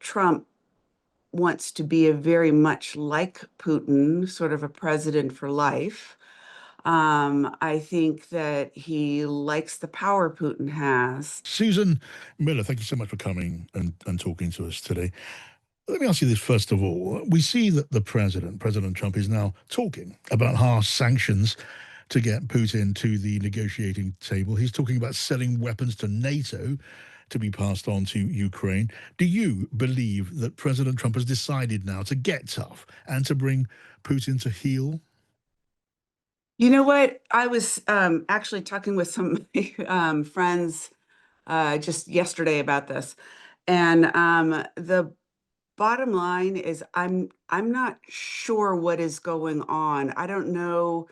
Trump wants to be a very much like Putin, sort of a president for life. I think that he likes the power Putin has. Susan Miller, thank you so much for coming and talking to us today. Let me ask you this first of all. We see that President Trump, is now talking about harsh sanctions to get Putin to the negotiating table. He's talking about selling weapons to NATO to be passed on to Ukraine. Do you believe that President Trump has decided now to get tough and to bring Putin to heel? You know what? I was actually talking with some of my friends just yesterday about this, and the bottom line is I'm not sure what is going on. I don't know.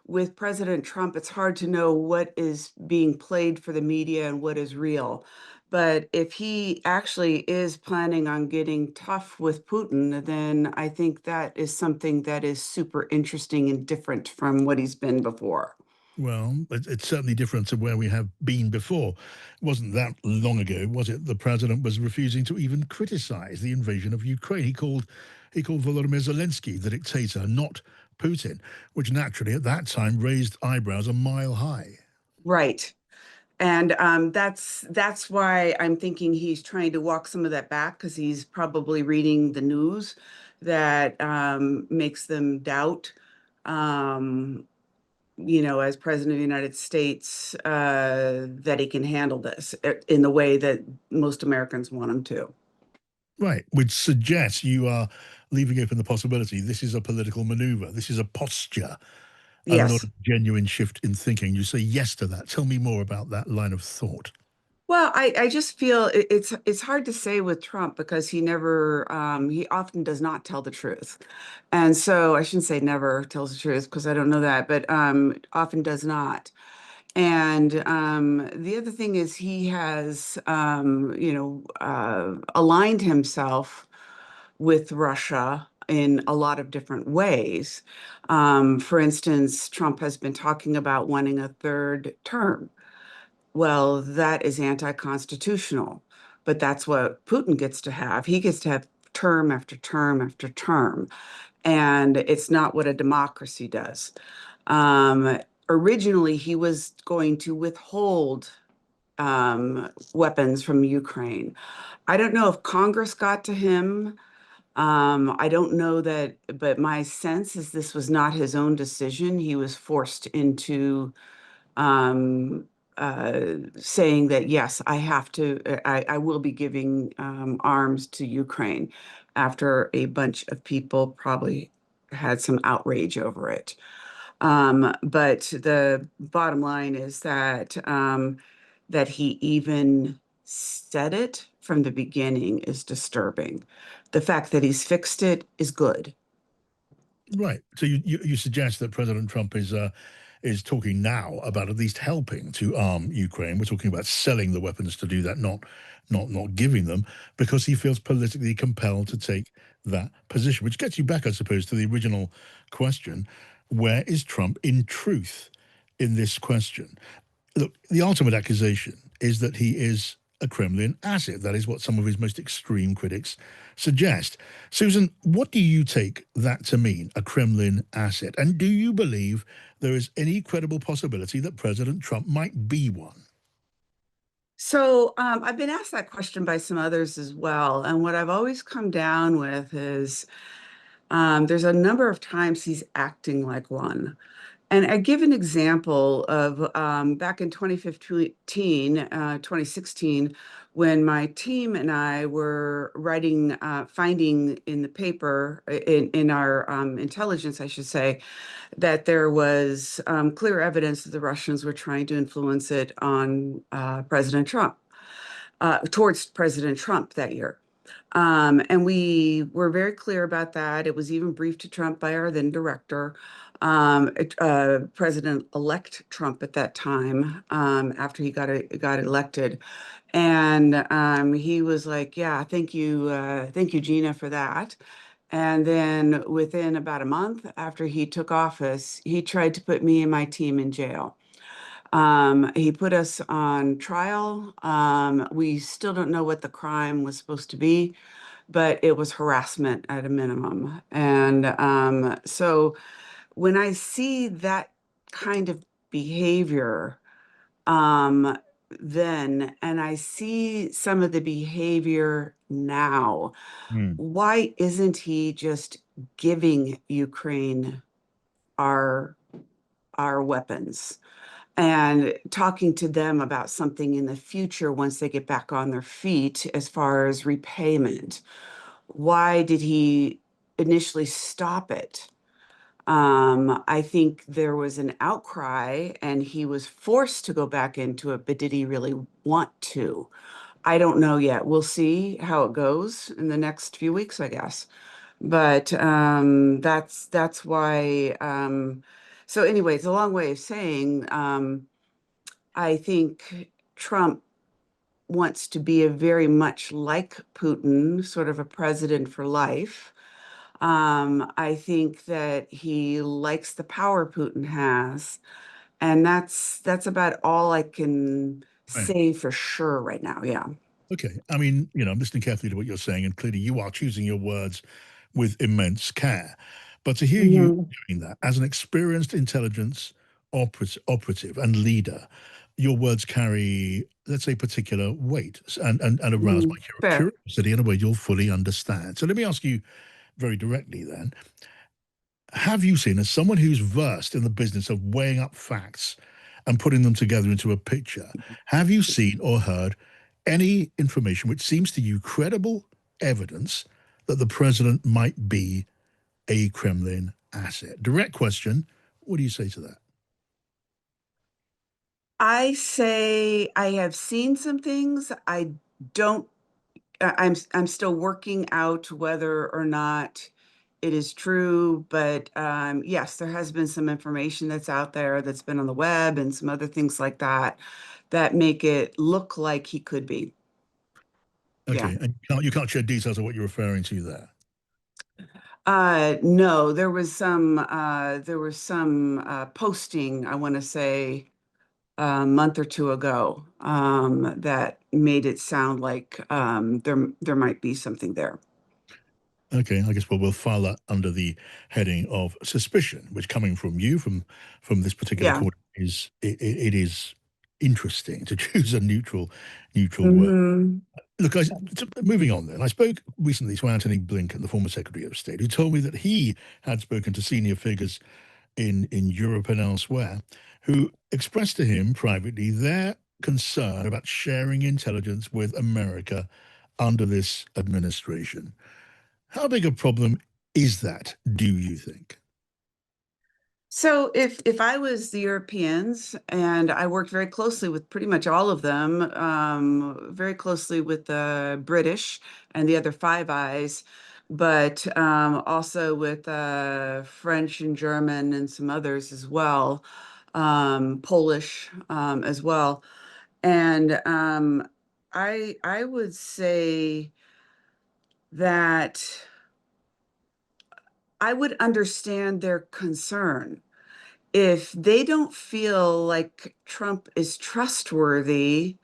With President Trump, it's hard to know what is being played for the media and what is real. But if he actually is planning on getting tough with Putin, then I think that is something that is super interesting and different from what he's been before. Well, it's certainly different to where we have been before. It wasn't that long ago, was it? The president was refusing to even criticize the invasion of Ukraine. He called Volodymyr Zelensky the dictator, not Putin, which naturally at that time raised eyebrows a mile high. Right. And that's why I'm thinking he's trying to walk some of that back because he's probably reading the news that makes them doubt, um, as president of the United States, that he can handle this in the way that most Americans want him to. Right, which suggests you are leaving open the possibility this is a political maneuver, this is a posture, and not Yes. a genuine shift in thinking. You say yes to that. Tell me more about that line of thought. Well, I just feel it's hard to say with Trump because he often does not tell the truth. And so I shouldn't say never tells the truth because I don't know that, but often does not. And the other thing is he has aligned himself with Russia in a lot of different ways. For instance, Trump has been talking about wanting a third term. Well, that is anti-constitutional, but that's what Putin gets to have. He gets to have term after term after term, and it's not what a democracy does. Originally, he was going to withhold weapons from Ukraine. I don't know if Congress got to him. I don't know that, but my sense is this was not his own decision. He was forced into um, saying that, yes, I will be giving arms to Ukraine after a bunch of people probably had some outrage over it. But the bottom line is that he even said it from the beginning is disturbing. The fact that he's fixed it is good. Right. So you suggest that President Trump is talking now about at least helping to arm Ukraine. We're talking about selling the weapons to do that, not giving them, because he feels politically compelled to take that position. Which gets you back, I suppose, to the original question: where is Trump in truth in this question? Look, the ultimate accusation is that he is a Kremlin asset. That is what some of his most extreme critics suggest. Susan, what do you take that to mean, a Kremlin asset? And do you believe there is any credible possibility that President Trump might be one? So I've been asked that question by some others as well. And what I've always come down with is there's a number of times he's acting like one. And I give an example of back in 2015, 2016, when my team and I were writing, finding in the paper, in our intelligence, I should say, that there was clear evidence that the Russians were trying to influence it on President Trump, towards President Trump that year. And we were very clear about that. It was even briefed to Trump by our then director, President-elect Trump at that time, after he got elected. And he was like, "Yeah, thank you, Gina, for that." And then within about a month after he took office, he tried to put me and my team in jail. He put us on trial. We still don't know what the crime was supposed to be. but it was harassment at a minimum. And so when I see that kind of behavior, um, then, and I see some of the behavior now, Hmm. why isn't he just giving Ukraine our our weapons and talking to them about something in the future once they get back on their feet as far as repayment? Why did he initially stop it? I think there was an outcry and he was forced to go back into it, but did he really want to? I don't know yet. We'll see how it goes in the next few weeks, I guess. But that's why. So, anyway, it's a long way of saying I think Trump wants to be a very much like Putin, sort of a president for life. I think that he likes the power Putin has, and that's about all I can Right. say for sure right now. Yeah. Okay. I mean, I'm listening carefully to what you're saying, and clearly you are choosing your words with immense care. But to hear you Mhm. doing that as an experienced intelligence operative and leader, your words carry, let's say, particular weight and arouse my Fair. curiosity in a way you'll fully understand. So let me ask you very directly then, have you seen, as someone who's versed in the business of weighing up facts and putting them together into a picture, have you seen or heard any information which seems to you credible evidence that the president might be a Kremlin asset? Direct question. What do you say to that? I say I have seen some things. I don't I'm still working out whether or not it is true, but yes, there has been some information that's out there that's been on the web and some other things like that that make it look like he could be. Yeah. Okay, and you can't share details of what you're referring to there. No, there was some posting, I want to say a month or two ago, that made it sound like there might be something there. Okay, I guess we'll file that under the heading of suspicion, which coming from you, from this particular Yeah. court, it is interesting to choose a neutral word. Hmm. Look, moving on then, I spoke recently to Anthony Blinken, the former Secretary of State, who told me that he had spoken to senior figures in Europe and elsewhere who expressed to him privately their concern about sharing intelligence with America under this administration. How big a problem is that, do you think? So if I was the Europeans and I worked very closely with pretty much all of them, very closely with the British and the other Five Eyes, but also with French and German and some others as well, Polish as well, and I would say that I would understand their concern if they don't feel like Trump is trustworthy.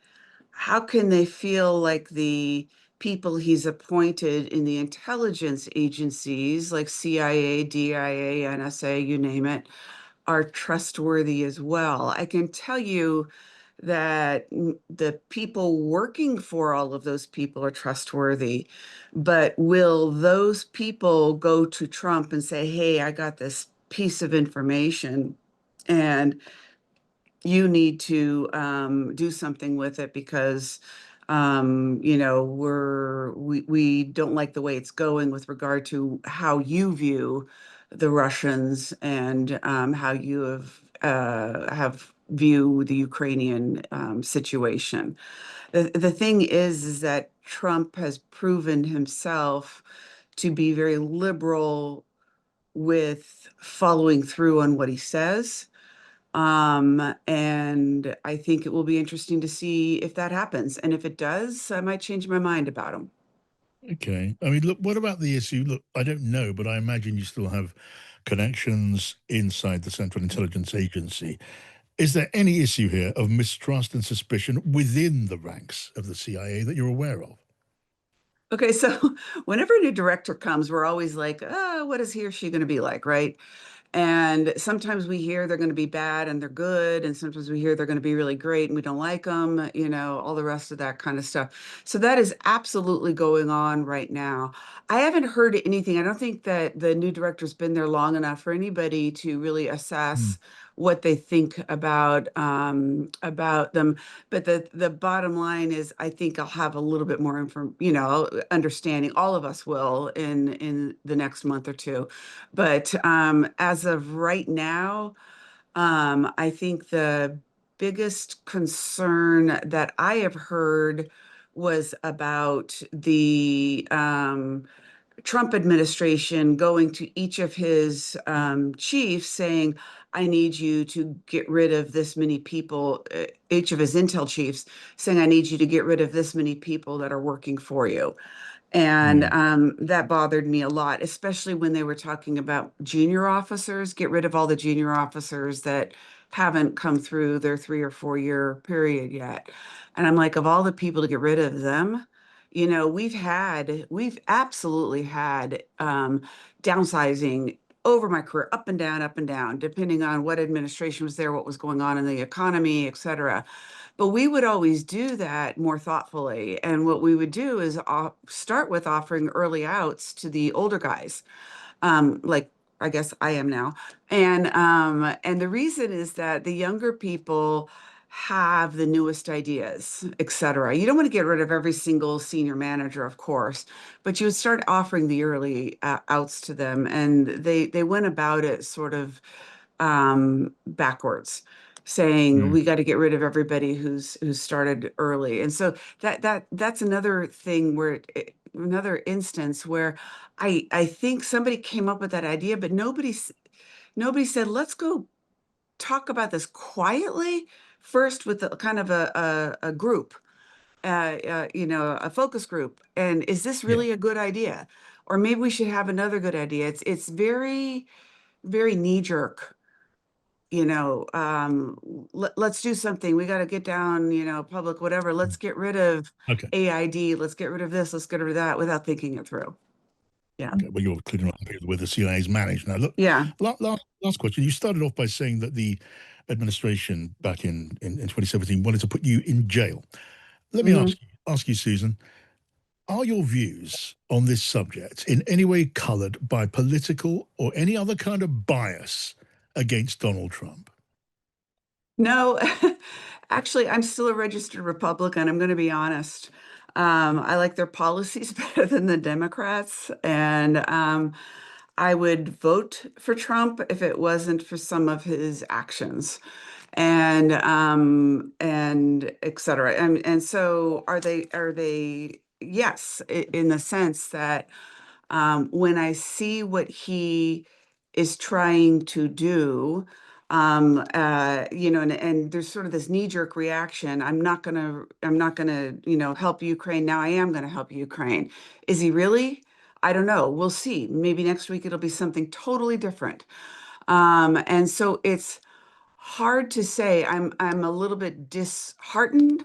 How can they feel like the people he's appointed in the intelligence agencies like CIA, DIA, NSA, you name it, are trustworthy as well? I can tell you that the people working for all of those people are trustworthy, but will those people go to Trump and say, "Hey, I got this piece of information and you need to do something with it because we don't like the way it's going with regard to how you view the Russians and how you have view the Ukrainian situation." The thing is that Trump has proven himself to be very liberal with following through on what he says. And I think it will be interesting to see if that happens. And if it does, I might change my mind about him. Okay. I mean, look, what about the issue? Look, I don't know, but I imagine you still have connections inside the Central Intelligence Agency. Is there any issue here of mistrust and suspicion within the ranks of the CIA that you're aware of? Okay, so whenever a new director comes, we're always like, oh, what is he or she going to be like, right? And sometimes we hear they're going to be bad and they're good. And sometimes we hear they're going to be really great and we don't like them, all the rest of that kind of stuff. So that is absolutely going on right now. I haven't heard anything. I don't think that the new director's been there long enough for anybody to really Mm, assess what they think about them. But the bottom line is, I think I'll have a little bit more understanding. All of us will in the next month or two. But as of right now, I think the biggest concern that I have heard was about the Trump administration going to each of his chiefs saying, I need you to get rid of this many people, each of his intel chiefs saying, I need you to get rid of this many people that are working for you. And mm, that bothered me a lot, especially when they were talking about junior officers, get rid of all the junior officers that haven't come through their 3 or 4 year period yet. And I'm like, of all the people to get rid of them, we've absolutely had downsizing over my career, up and down, depending on what administration was there, what was going on in the economy, et cetera. But we would always do that more thoughtfully. And what we would do is start with offering early outs to the older guys, like I guess I am now. And the reason is that the younger people have the newest ideas, et cetera. You don't want to get rid of every single senior manager, of course, but you would start offering the early outs to them. And they went about it sort of backwards, saying mm. we got to get rid of everybody who's started early. And so that's another thing where another instance where I think somebody came up with that idea, but nobody said, let's go talk about this quietly first with a kind of a group, a focus group. And is this Yeah. really a good idea? Or maybe we should have another good idea. It's very, very knee jerk, let's do something. We got to get down, public, whatever. Let's get rid of Okay. AID. Let's get rid of this. Let's get rid of that without thinking it through. Yeah. Okay. Well, you're clearly not happy with the CIA is managed. Now, look, Yeah. last question. You started off by saying that the administration back in 2017 wanted to put you in jail. Let me hmm ask you, Susan, are your views on this subject in any way colored by political or any other kind of bias against Donald Trump? No, actually, I'm still a registered Republican. I'm going to be honest. I like their policies better than the Democrats, and I would vote for Trump if it wasn't for some of his actions, and et cetera. And so are they, yes, in the sense that when I see what he is trying to do, and there's sort of this knee-jerk reaction. I'm not gonna, help Ukraine. Now I am gonna help Ukraine. Is he really? I don't know. We'll see. Maybe next week it'll be something totally different. And so it's hard to say. I'm a little bit disheartened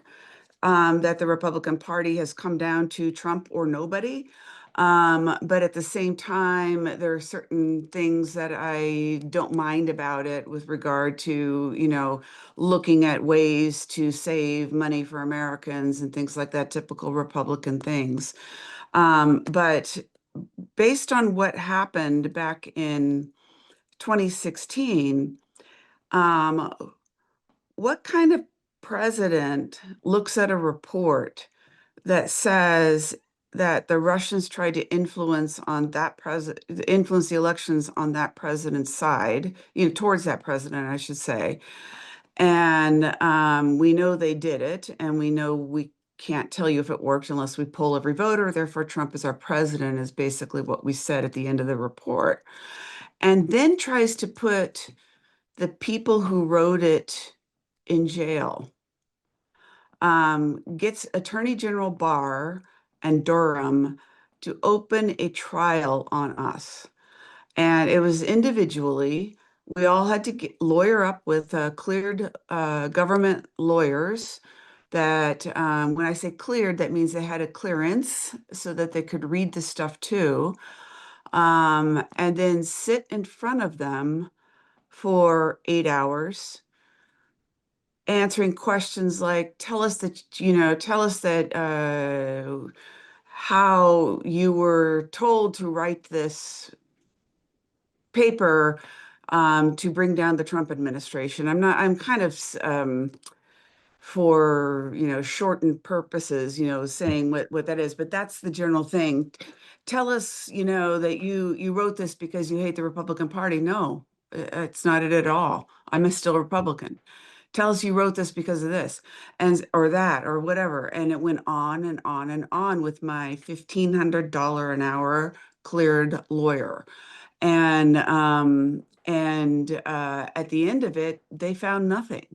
that the Republican Party has come down to Trump or nobody. But at the same time, there are certain things that I don't mind about it with regard to, looking at ways to save money for Americans and things like that, typical Republican things. But based on what happened back in 2016, um, what kind of president looks at a report that says that the Russians tried to influence the elections on that president's side, towards that president, I should say. And we know they did it, and we know we can't tell you if it worked unless we poll every voter. Therefore, Trump is our president, is basically what we said at the end of the report. And then tries to put the people who wrote it in jail, gets Attorney General Barr and Durham to open a trial on us. And it was individually. We all had to lawyer up with cleared government lawyers that when I say cleared, that means they had a clearance so that they could read the stuff too, and then sit in front of them for 8 hours answering questions like, tell us that how you were told to write this paper to bring down the Trump administration. I'm kind of for, shortened purposes, saying what that is, but that's the general thing. Tell us, that you wrote this because you hate the Republican Party. No, it's not it at all. I'm still a Republican. Tell us you wrote this because of this and or that or whatever. And it went on and on and on with my $1,500 an hour cleared lawyer. And at the end of it, they found nothing.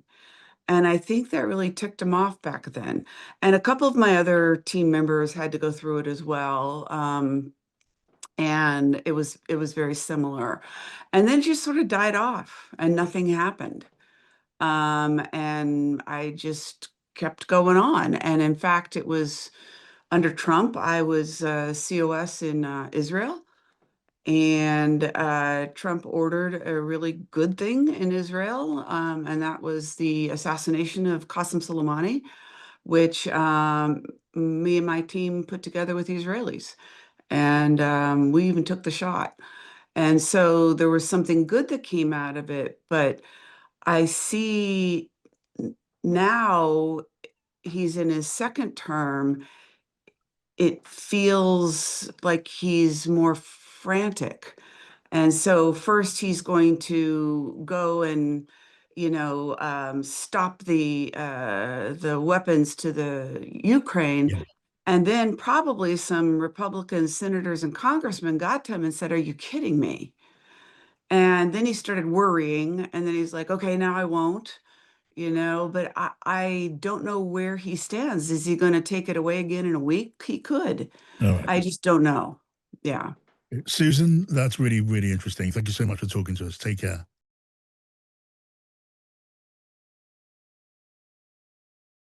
And I think that really ticked him off back then. And a couple of my other team members had to go through it as well. And it was very similar. And then it just sort of died off and nothing happened. And I just kept going on. And in fact, it was under Trump, I was COS in Israel. And Trump ordered a really good thing in Israel, and that was the assassination of Qasem Soleimani, which me and my team put together with the Israelis. And we even took the shot. And so there was something good that came out of it. But I see now he's in his second term, it feels like he's more frantic. And so first he's going to go and, stop the weapons to the Ukraine. Yeah. And then probably some Republican senators and congressmen got to him and said, "Are you kidding me?" And then he started worrying. And then he's like, "Okay, now I won't." But I don't know where he stands. Is he going to take it away again in a week? He could. All right. I just don't know. Yeah. Susan, that's really, really interesting. Thank you so much for talking to us. Take care.